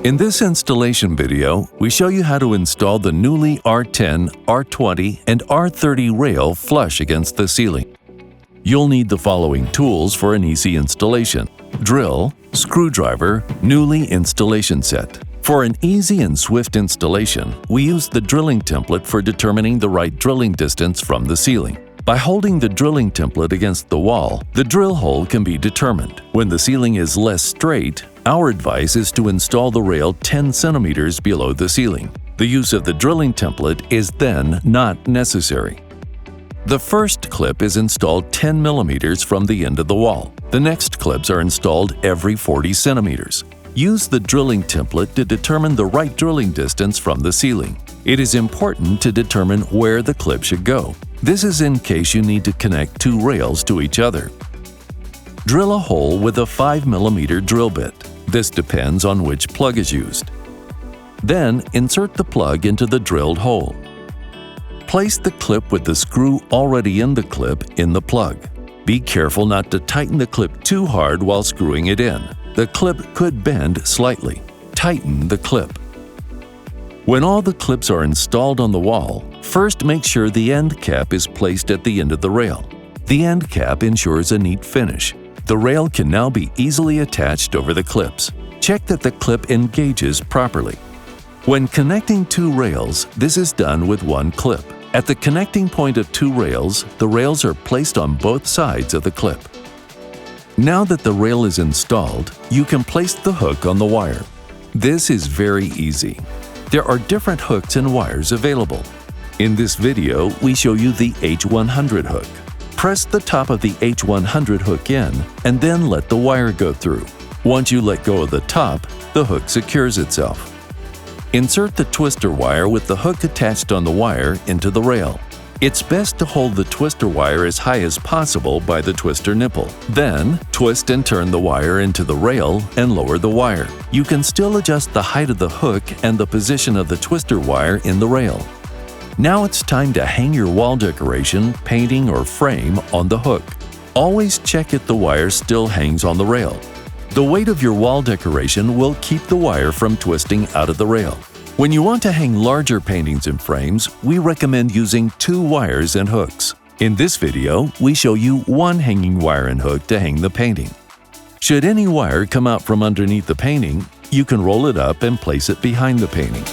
In this installation video, we show you how to install the Newly R10, R20, and R30 rail flush against the ceiling. You'll need the following tools for an easy installation: drill, screwdriver, Newly installation set. For an easy and swift installation, we use the drilling template for determining the right drilling distance from the ceiling. By holding the drilling template against the wall, the drill hole can be determined. When the ceiling is less straight, our advice is to install the rail 10 centimeters below the ceiling. The use of the drilling template is then not necessary. The first clip is installed 10 millimeters from the end of the wall. The next clips are installed every 40 centimeters. Use the drilling template to determine the right drilling distance from the ceiling. It is important to determine where the clip should go. This is in case you need to connect two rails to each other. Drill a hole with a 5 millimeter drill bit. This depends on which plug is used. Then insert the plug into the drilled hole. Place the clip with the screw already in the clip in the plug. Be careful not to tighten the clip too hard while screwing it in. The clip could bend slightly. Tighten the clip. When all the clips are installed on the wall, first make sure the end cap is placed at the end of the rail. The end cap ensures a neat finish. The rail can now be easily attached over the clips. Check that the clip engages properly. When connecting two rails, this is done with one clip. At the connecting point of two rails, the rails are placed on both sides of the clip. Now that the rail is installed, you can place the hook on the wire. This is very easy. There are different hooks and wires available. In this video, we show you the H100 hook. Press the top of the H100 hook in and then let the wire go through. Once you let go of the top, the hook secures itself. Insert the twister wire with the hook attached on the wire into the rail. It's best to hold the twister wire as high as possible by the twister nipple. Then, twist and turn the wire into the rail and lower the wire. You can still adjust the height of the hook and the position of the twister wire in the rail. Now it's time to hang your wall decoration, painting, or frame on the hook. Always check if the wire still hangs on the rail. The weight of your wall decoration will keep the wire from twisting out of the rail. When you want to hang larger paintings and frames, we recommend using two wires and hooks. In this video, we show you one hanging wire and hook to hang the painting. Should any wire come out from underneath the painting, you can roll it up and place it behind the painting.